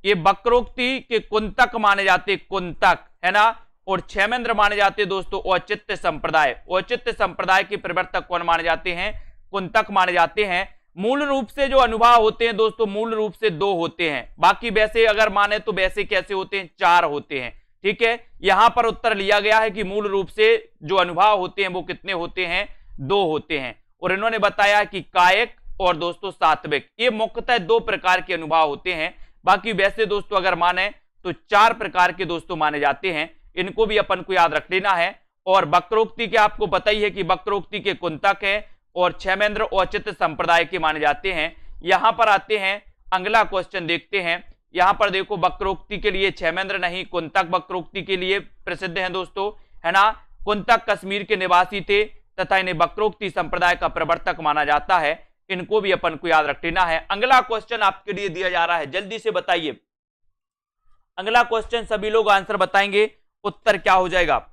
Speaker 1: ये वक्रोक्ति के कुंतक माने जाते, कुंतक, है ना। और क्षेमेंद्र माने जाते दोस्तों औचित्य संप्रदाय। औचित्य संप्रदाय के प्रवर्तक कौन माने जाते हैं? कुंतक माने जाते हैं। मूल रूप से जो अनुभाव होते हैं दोस्तों, मूल रूप से 2 होते हैं। बाकी वैसे अगर माने तो वैसे कैसे होते हैं? 4 होते हैं। ठीक है, यहां पर उत्तर लिया गया है कि मूल रूप से जो अनुभाव होते हैं वो कितने होते हैं? 2 होते हैं। और इन्होंने बताया कि कायक और दोस्तों सात्विक, ये मुख्यतः 2 प्रकार के अनुभाव होते हैं। बाकी वैसे दोस्तों अगर माने तो 4 प्रकार के दोस्तों माने जाते हैं। इनको भी अपन को याद रख लेना है। और वक्रोक्ति के आपको पता ही है कि वक्रोक्ति के कुंतक है, और क्षेमेंद्र औचित्य संप्रदाय के माने जाते हैं। यहां पर आते हैं, अगला क्वेश्चन देखते हैं। यहां पर देखो, वक्रोक्ति के लिए क्षेमेंद्र नहीं, कुंतक वक्रोक्ति के लिए प्रसिद्ध हैं दोस्तों, है ना। कुंतक कश्मीर के निवासी थे, तथा इन्हें वक्रोक्ति संप्रदाय का प्रवर्तक माना जाता है। इनको भी अपन को याद रख लेना है। अगला क्वेश्चन आपके लिए दिया जा रहा है, जल्दी से बताइए। अगला क्वेश्चन सभी लोग आंसर बताएंगे, उत्तर क्या हो जाएगा।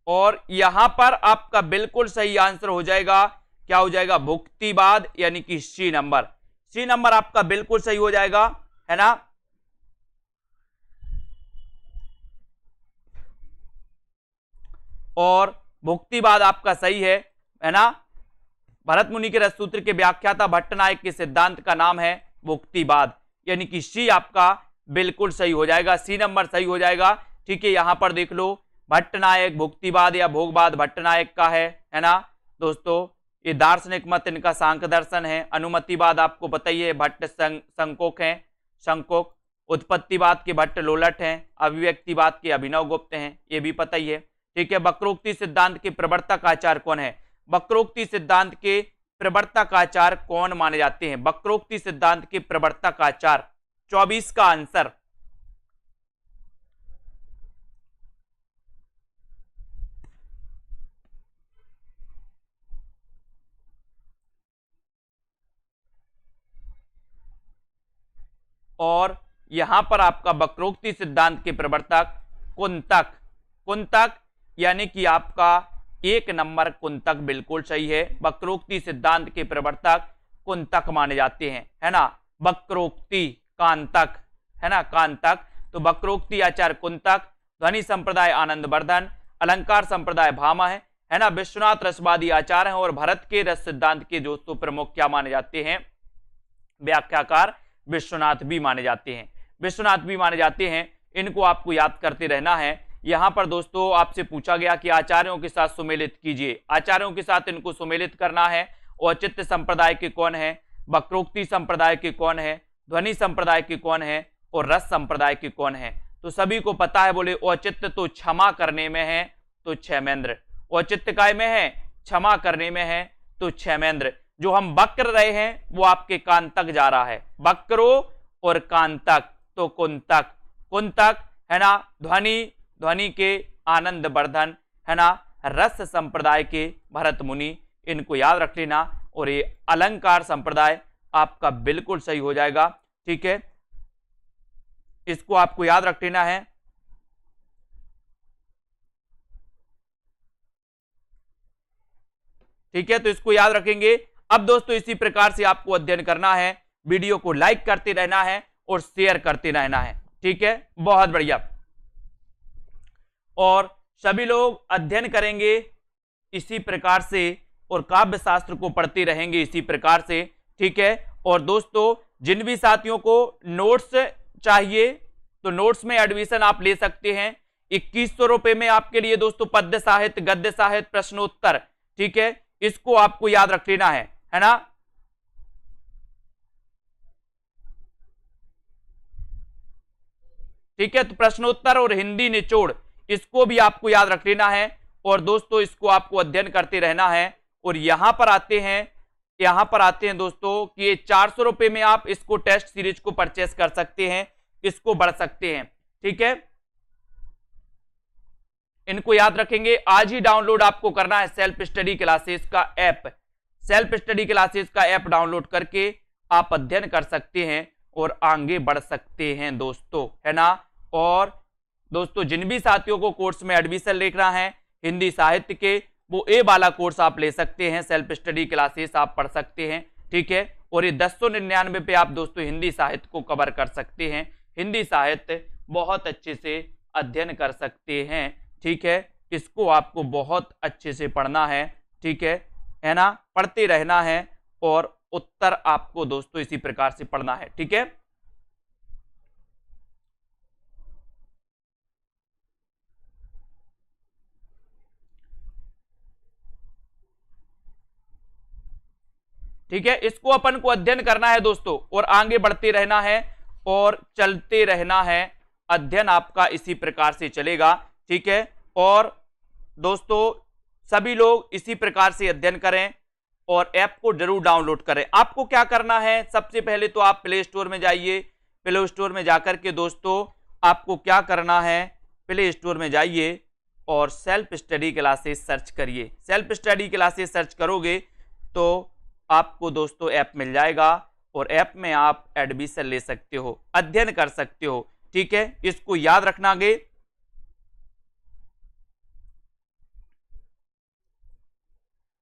Speaker 1: और यहां पर आपका बिल्कुल सही आंसर हो जाएगा, क्या हो जाएगा, भुक्तिवाद, यानी कि सी नंबर। सी नंबर आपका बिल्कुल सही हो जाएगा, है ना। और भुक्तिवाद आपका सही है ना। भरत मुनि के रससूत्र के व्याख्याता भट्टनायक के सिद्धांत का नाम है भुक्तिवाद, यानी कि सी आपका बिल्कुल सही हो जाएगा, सी नंबर सही हो जाएगा। ठीक है, यहां पर देख लो, भट्टनायक भुक्तिवाद या भोगवाद भट्टनायक का है ना दोस्तों। ये दार्शनिक मत इनका सांख्य दर्शन है। अनुमतिवाद आपको पता ही है, भट्ट संकोक है, संकोक। उत्पत्तिवाद के भट्ट लोलट हैं। अभिव्यक्तिवाद के अभिनव गुप्त हैं, ये भी पता ही है। ठीक है, वक्रोक्ति सिद्धांत के प्रवर्तक आचार्य कौन है। वक्रोक्ति सिद्धांत के प्रवर्तक आचार्य कौन माने जाते हैं। वक्रोक्ति सिद्धांत के प्रवर्तक आचार्य 24 का आंसर। और यहां पर आपका वक्रोक्ति सिद्धांत के प्रवर्तक कुंतक, कुंतक यानी कि आपका 1 नंबर कुंतक बिल्कुल सही है। वक्रोक्ति सिद्धांत के प्रवर्तक कुंतक माने जाते हैं, है ना। वक्रोक्ति कांतक, है ना, कांतक। तो वक्रोक्ति आचार्य कुंतक, ध्वनि संप्रदाय आनंदवर्धन, अलंकार संप्रदाय भामा है ना। विश्वनाथ रसवादी आचार्य हैं। और भारत के रस सिद्धांत के दोस्तों प्रमुख क्या माने जाते हैं, व्याख्याकार विश्वनाथ भी माने जाते हैं, विश्वनाथ भी माने जाते हैं। इनको आपको याद करते रहना है। यहां पर दोस्तों आपसे पूछा गया कि आचार्यों के साथ सुमेलित कीजिए, आचार्यों के साथ इनको सुमेलित करना है। औचित्य संप्रदाय के कौन है, वक्रोक्ति संप्रदाय के कौन है, ध्वनि संप्रदाय के कौन है, और रस संप्रदाय के कौन है। तो सभी को पता है, बोले औचित्य तो क्षमा करने में है, तो क्षेमेंद्र। औचित्य काय में है, क्षमा करने में है, तो क्षेमेंद्र। जो हम वक्र रहे हैं वो आपके कांतक जा रहा है, वक्रो और कांतक, तो कुंतक, कुंतक है ना। ध्वनि, ध्वनि के आनंदवर्धन, है ना। रस संप्रदाय के भरत मुनि, इनको याद रख लेना। और ये अलंकार संप्रदाय आपका बिल्कुल सही हो जाएगा। ठीक है, इसको आपको याद रख लेना है। ठीक है, तो इसको याद रखेंगे। अब दोस्तों इसी प्रकार से आपको अध्ययन करना है, वीडियो को लाइक करते रहना है और शेयर करते रहना है। ठीक है, बहुत बढ़िया। और सभी लोग अध्ययन करेंगे इसी प्रकार से, और काव्य शास्त्र को पढ़ते रहेंगे इसी प्रकार से। ठीक है, और दोस्तों जिन भी साथियों को नोट्स चाहिए तो नोट्स में एडमिशन आप ले सकते हैं। 2100 रुपए में आपके लिए दोस्तों पद्य साहित्य, गद्य साहित्य, प्रश्नोत्तर। ठीक है, इसको आपको याद रख लेना है ना। ठीक है, तो प्रश्नोत्तर और हिंदी निचोड़, इसको भी आपको याद रख लेना है। और दोस्तों इसको आपको अध्ययन करते रहना है। और यहां पर आते हैं दोस्तों कि ये 400 रुपए में आप इसको टेस्ट सीरीज को परचेस कर सकते हैं, इसको बढ़ सकते हैं। ठीक है, इनको याद रखेंगे। आज ही डाउनलोड आपको करना है सेल्फ स्टडी क्लासेस का ऐप। सेल्फ स्टडी क्लासेस का ऐप डाउनलोड करके आप अध्ययन कर सकते हैं और आगे बढ़ सकते हैं दोस्तों, है ना। और दोस्तों जिन भी साथियों को कोर्स में एडमिशन लेना है हिंदी साहित्य के, वो ए वाला कोर्स आप ले सकते हैं, सेल्फ स्टडी क्लासेस आप पढ़ सकते हैं। ठीक है, और ये 1099 पे आप दोस्तों हिंदी साहित्य को कवर कर सकते हैं, हिंदी साहित्य बहुत अच्छे से अध्ययन कर सकते हैं। ठीक है, इसको आपको बहुत अच्छे से पढ़ना है। ठीक है ना, पढ़ते रहना है। और उत्तर आपको दोस्तों इसी प्रकार से पढ़ना है। ठीक है, ठीक है, इसको अपन को अध्ययन करना है दोस्तों, और आगे बढ़ते रहना है और चलते रहना है। अध्ययन आपका इसी प्रकार से चलेगा, ठीक है। और दोस्तों सभी लोग इसी प्रकार से अध्ययन करें और ऐप को जरूर डाउनलोड करें। आपको क्या करना है, सबसे पहले तो आप प्ले स्टोर में जाइए। प्ले स्टोर में जाकर के दोस्तों आपको क्या करना है, प्ले स्टोर में जाइए और सेल्फ स्टडी क्लासेस सर्च करिए। सेल्फ स्टडी क्लासेस सर्च करोगे तो आपको दोस्तों ऐप मिल जाएगा, और ऐप में आप एडमिशन ले सकते हो, अध्ययन कर सकते हो, ठीक है। इसको याद रखनागे,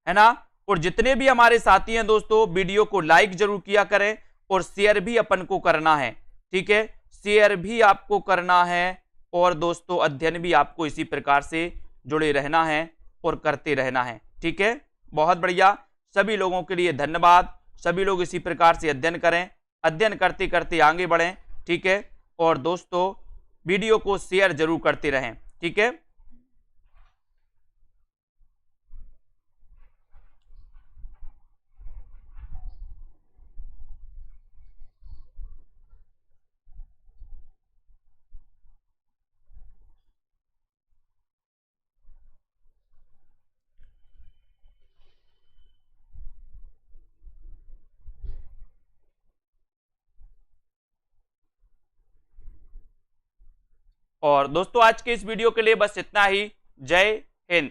Speaker 1: है ना। और जितने भी हमारे साथी हैं दोस्तों, वीडियो को लाइक जरूर किया करें और शेयर भी अपन को करना है, ठीक है। शेयर भी आपको करना है, और दोस्तों अध्ययन भी आपको इसी प्रकार से जुड़े रहना है और करते रहना है, ठीक है। बहुत बढ़िया, सभी लोगों के लिए धन्यवाद। सभी लोग इसी प्रकार से अध्ययन करें, अध्ययन करते करते आगे बढ़ें, ठीक है। और दोस्तों वीडियो को शेयर जरूर करते रहें, ठीक है। और दोस्तों आज के इस वीडियो के लिए बस इतना ही। जय हिंद।